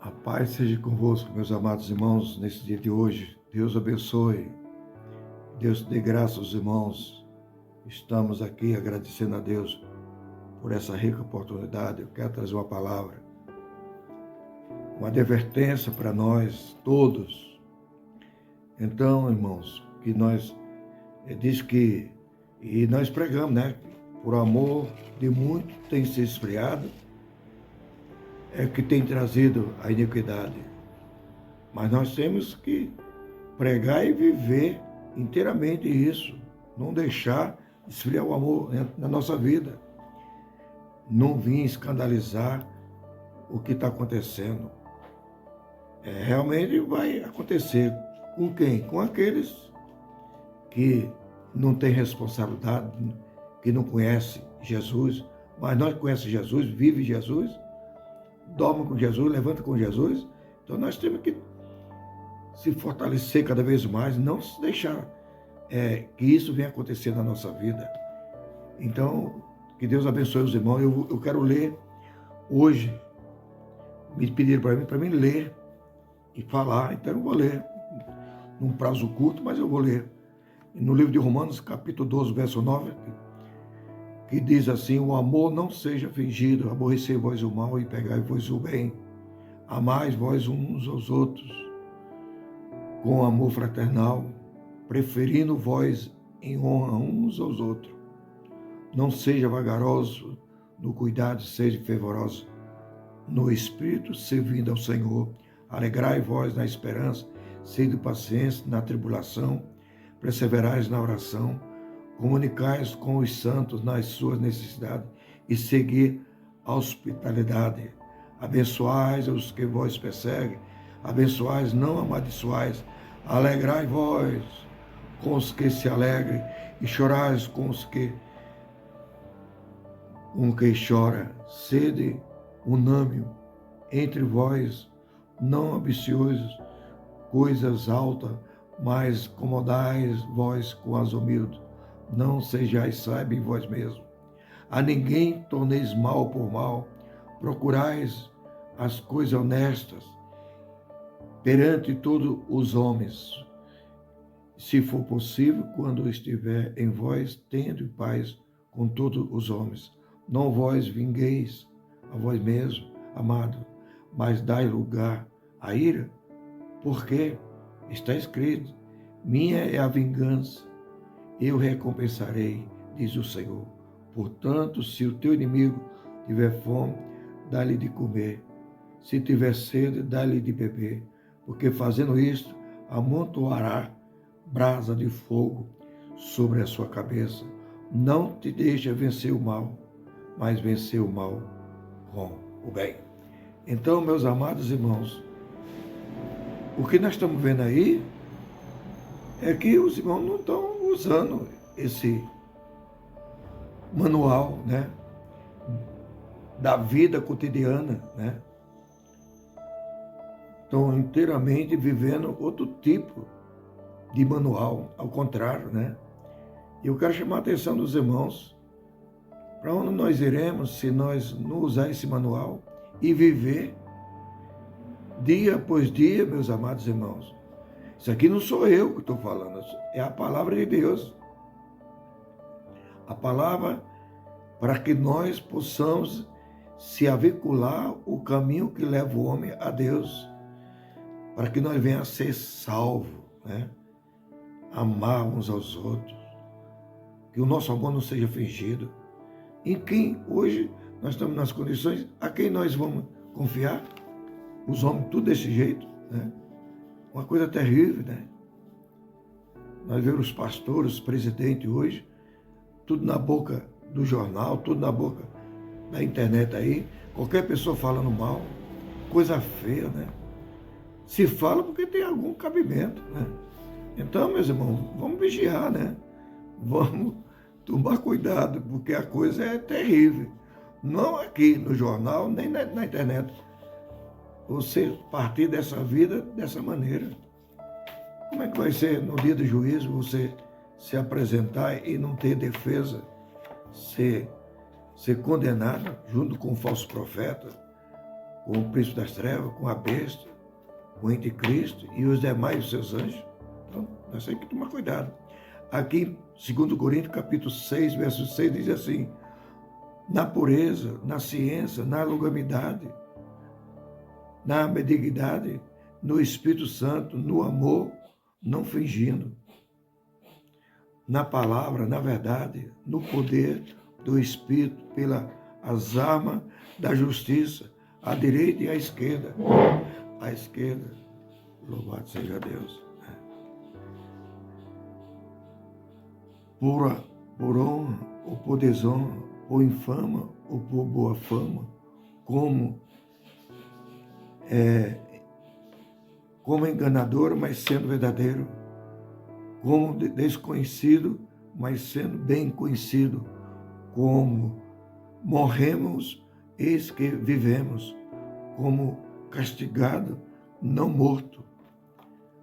A paz seja convosco, meus amados irmãos, nesse dia de hoje. Deus abençoe. Deus dê graça aos irmãos. Estamos aqui agradecendo a Deus por essa rica oportunidade. Eu quero trazer uma palavra, uma advertência para nós todos. Então, irmãos, que nós diz que, e nós pregamos, né? Por amor de muito tem se esfriado, é que tem trazido a iniquidade. Mas nós temos que pregar e viver inteiramente isso. Não deixar esfriar o amor na nossa vida. Não vir escandalizar o que está acontecendo. Realmente vai acontecer com quem? Com aqueles que não têm responsabilidade, que não conhecem Jesus, mas nós conhecemos Jesus, vive Jesus, dorme com Jesus, levanta com Jesus. Então nós temos que se fortalecer cada vez mais, não se deixar que isso venha acontecer na nossa vida. Então, que Deus abençoe os irmãos. Eu quero ler hoje, me pediram para mim ler e falar, então eu vou ler num prazo curto, mas eu vou ler. No livro de Romanos, capítulo 12, verso 9, que diz assim: o amor não seja fingido, aborrecei vós o mal e pegai-vos o bem, amais vós uns aos outros, com amor fraternal, preferindo vós em honra uns aos outros. Não seja vagaroso no cuidado, seja fervoroso no espírito, servindo ao Senhor. Alegrai vós na esperança, sede pacientes na tribulação, perseverais na oração, comunicais com os santos nas suas necessidades e seguir a hospitalidade. Abençoais os que vós perseguem, abençoais, não amaldiçoais. Alegrai vós com os que se alegrem e chorais com os que chora. Sede unânime entre vós, não ambiciosos, coisas altas, mas comodais vós com as humildes. Não sejais sábios em vós mesmos. A ninguém torneis mal por mal, procurais as coisas honestas perante todos os homens. Se for possível, quando estiver em vós, tende paz com todos os homens. Não vós vingueis a vós mesmos, amado, mas dai lugar à ira, porque está escrito: minha é a vingança, eu recompensarei, diz o Senhor. Portanto, se o teu inimigo tiver fome, dá-lhe de comer. Se tiver sede, dá-lhe de beber, porque fazendo isto, amontoará brasa de fogo sobre a sua cabeça. Não te deixe vencer o mal, mas vencer o mal com o bem. Então, meus amados irmãos, o que nós estamos vendo aí é que os irmãos não estão usando esse manual, né, da vida cotidiana, né? Estão inteiramente vivendo outro tipo de manual, ao contrário, né? E eu quero chamar a atenção dos irmãos para onde nós iremos se nós não usar esse manual e viver dia após dia, meus amados irmãos. Isso aqui não sou eu que estou falando, é a palavra de Deus. A palavra para que nós possamos se avincular o caminho que leva o homem a Deus, para que nós venhamos a ser salvos, né? Amar uns aos outros, que o nosso amor não seja fingido. Em quem hoje nós estamos nas condições, a quem nós vamos confiar? Os homens tudo desse jeito, né? Uma coisa terrível, né? Nós vemos os pastores, os presidentes hoje, tudo na boca do jornal, tudo na boca da internet aí, qualquer pessoa falando mal, coisa feia, né? Se fala porque tem algum cabimento, né? Então, meus irmãos, vamos vigiar, né? Vamos tomar cuidado, porque a coisa é terrível. Não aqui no jornal, nem na internet. Você partir dessa vida dessa maneira. Como é que vai ser no dia do juízo você se apresentar e não ter defesa, ser condenado junto com o falso profeta, com o príncipe das trevas, com a besta, com o anticristo e os demais, os seus anjos. Então, nós temos que tomar cuidado. Aqui, 2 Coríntios, capítulo 6, verso 6, diz assim: na pureza, na ciência, na longanimidade, na benignidade, no Espírito Santo, no amor, não fingindo, na palavra, na verdade, no poder do Espírito, pelas armas da justiça, à direita e à esquerda. À esquerda, louvado seja Deus. Por honra ou por desonra, por infama ou por boa fama, como enganador, mas sendo verdadeiro, como desconhecido, mas sendo bem conhecido, como morremos, eis que vivemos, como castigado, não morto,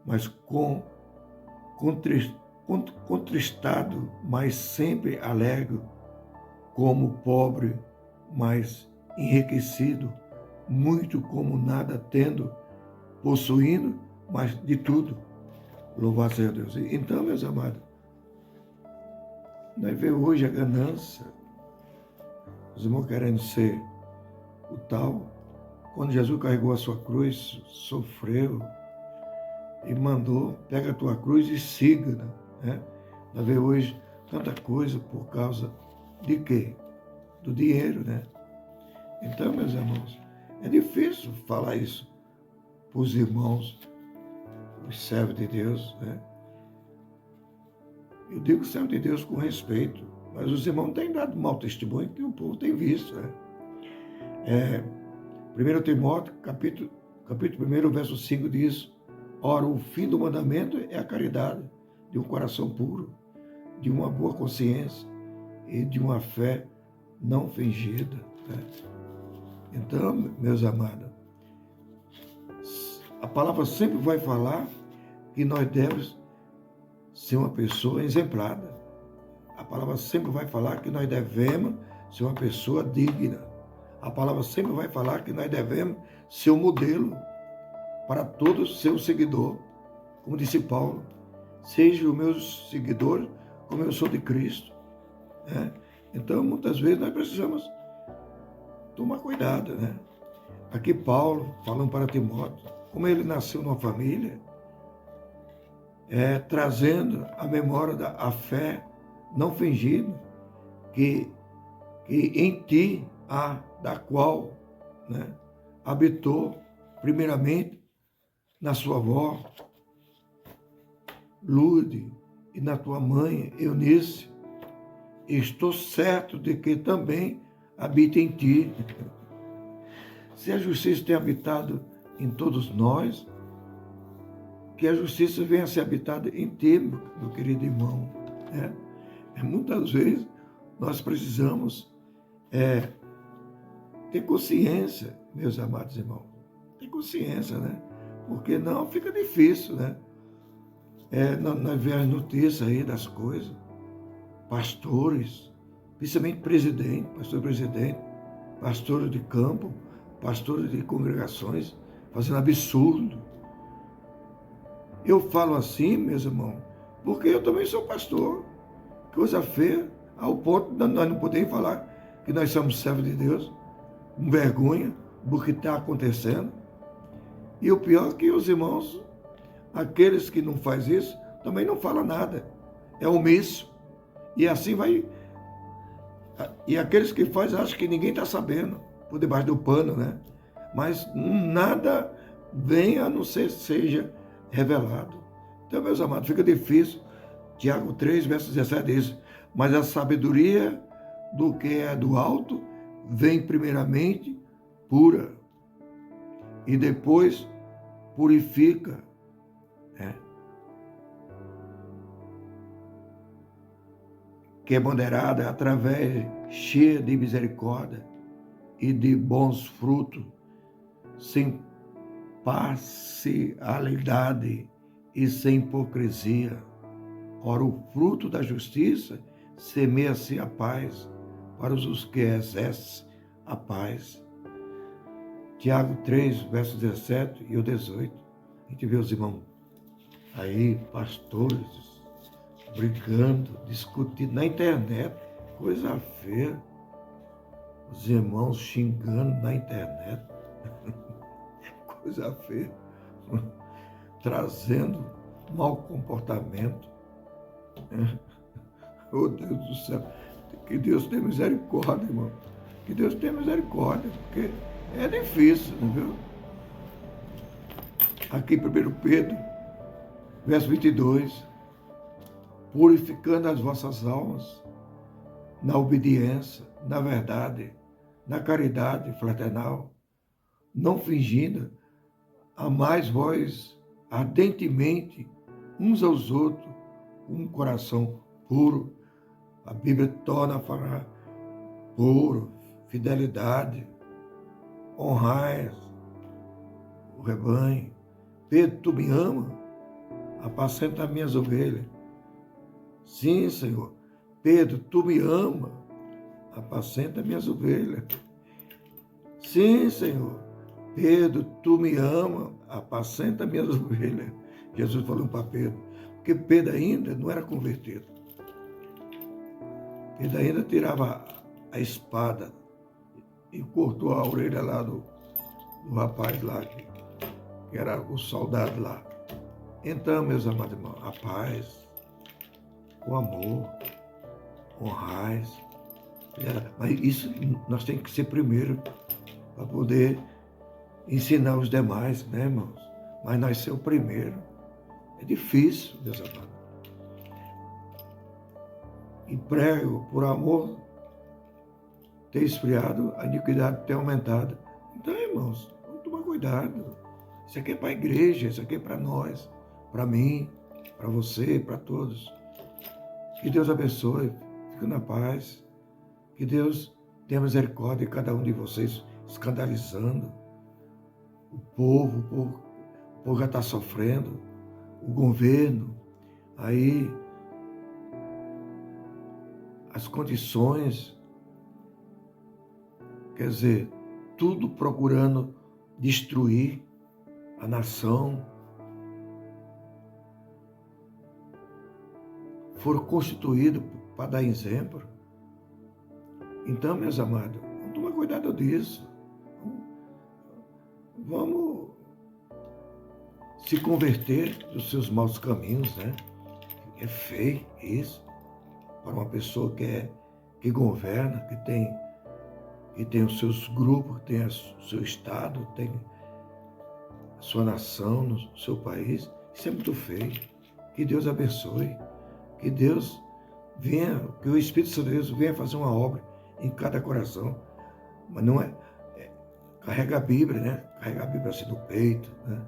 mas contristado, mas sempre alegre, como pobre, mas enriquecido, muito como nada tendo, possuindo, mas de tudo. Louvado seja Deus. Então, meus amados, nós vemos hoje a ganância, os irmãos querendo ser o tal. Quando Jesus carregou a sua cruz, sofreu e mandou: pega a tua cruz e siga, né? Nós vemos hoje tanta coisa por causa de quê? Do dinheiro, né? Então, meus irmãos, é difícil falar isso para os irmãos, os servos de Deus, né? Eu digo servo de Deus com respeito, mas os irmãos têm dado mau testemunho que o povo tem visto, né? 1 Timóteo, capítulo 1, verso 5 diz: ora, o fim do mandamento é a caridade, de um coração puro, de uma boa consciência e de uma fé não fingida, né? Então, meus amados, a palavra sempre vai falar que nós devemos ser uma pessoa exemplada. A palavra sempre vai falar que nós devemos ser uma pessoa digna. A palavra sempre vai falar que nós devemos ser um modelo para todos seus seguidores. Como disse Paulo: sejam os meus seguidores como eu sou de Cristo, né? Então, muitas vezes nós precisamos tomar cuidado, né? Aqui Paulo, falando para Timóteo, como ele nasceu numa família, trazendo a memória da fé não fingida, que em ti há, da qual, né, habitou primeiramente na sua avó Lourdes e na tua mãe Eunice. Estou certo de que também habita em ti. Se a justiça tem habitado em todos nós, que a justiça venha a ser habitada em ti, meu querido irmão, né? Muitas vezes nós precisamos ter consciência, meus amados irmãos, ter consciência, né? Porque não fica difícil, né? Nós vemos as notícias aí das coisas, pastores, principalmente pastor-presidente, pastores de campo, pastores de congregações, fazendo absurdo. Eu falo assim, meus irmãos, porque eu também sou pastor. Coisa feia, ao ponto de nós não podemos falar que nós somos servos de Deus, com vergonha do que está acontecendo. E o pior é que os irmãos, aqueles que não fazem isso, também não falam nada. É omisso. E assim vai. E aqueles que fazem acham que ninguém está sabendo, por debaixo do pano, né? Mas nada vem a não ser seja revelado. Então, meus amados, fica difícil. Tiago 3, verso 17 diz: mas a sabedoria do que é do alto vem primeiramente pura e depois purifica, né? Que é moderada, através, cheia de misericórdia e de bons frutos, sem parcialidade e sem hipocrisia. Ora, o fruto da justiça semeia-se a paz para os que exercem a paz. Tiago 3, versos 17 e o 18. A gente vê os irmãos aí, pastores, brigando, discutindo na internet, coisa feia. Os irmãos xingando na internet, coisa feia, trazendo mau comportamento. Oh, Deus do céu, que Deus tenha misericórdia, irmão. Que Deus tenha misericórdia, porque é difícil, não viu? Aqui, 1 Pedro, verso 22, purificando as vossas almas na obediência, na verdade, na caridade fraternal, não fingindo, amais vós ardentemente uns aos outros, um coração puro. A Bíblia torna a falar puro, fidelidade, honrai o rebanho. Pedro, tu me ama? Apacenta as minhas ovelhas. Sim, Senhor. Pedro, tu me ama? Apacenta as minhas ovelhas. Sim, Senhor. Pedro, tu me ama? Apacenta as minhas ovelhas. Jesus falou para Pedro, porque Pedro ainda não era convertido. Pedro ainda tirava a espada e cortou a orelha lá do rapaz lá, que era o soldado lá. Então, meus amados irmãos, a paz, o amor, honrais. Mas isso nós temos que ser primeiro para poder ensinar os demais, né, irmãos? Mas nós ser o primeiro. É difícil, meus amados. E prego, por amor, ter esfriado, a iniquidade ter aumentado. Então, irmãos, vamos tomar cuidado. Isso aqui é para a igreja, isso aqui é para nós, para mim, para você, para todos. Que Deus abençoe, fique na paz. Que Deus tenha misericórdia de cada um de vocês, escandalizando. O povo já está sofrendo, o governo, aí as condições, quer dizer, tudo procurando destruir a nação. Foram constituídos para dar exemplo. Então, meus amados, vamos tomar cuidado disso. Vamos se converter dos seus maus caminhos, né? É feio isso para uma pessoa que governa, que tem os seus grupos, que tem o seu estado, tem a sua nação, no seu país. Isso é muito feio. Que Deus abençoe. Que Deus venha, que o Espírito Santo de Deus venha fazer uma obra em cada coração. Mas não carrega a Bíblia, né? Carrega a Bíblia assim no peito, né?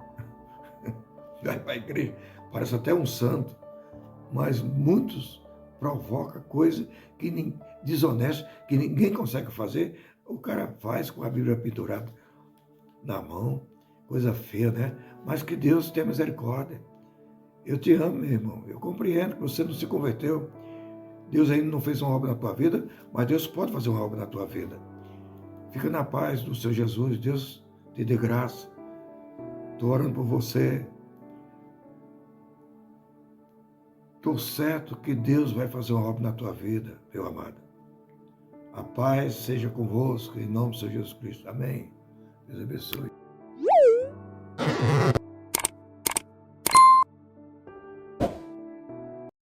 Vai para a igreja, parece até um santo, mas muitos provocam coisa que desonesta, que ninguém consegue fazer, o cara faz com a Bíblia pendurada na mão, coisa feia, né? Mas que Deus tenha misericórdia. Eu te amo, meu irmão, eu compreendo que você não se converteu, Deus ainda não fez uma obra na tua vida, mas Deus pode fazer uma obra na tua vida. Fica na paz do Senhor Jesus, Deus te dê graça. Estou orando por você. Estou certo que Deus vai fazer uma obra na tua vida, meu amado. A paz seja convosco, em nome do Senhor Jesus Cristo. Amém. Deus abençoe.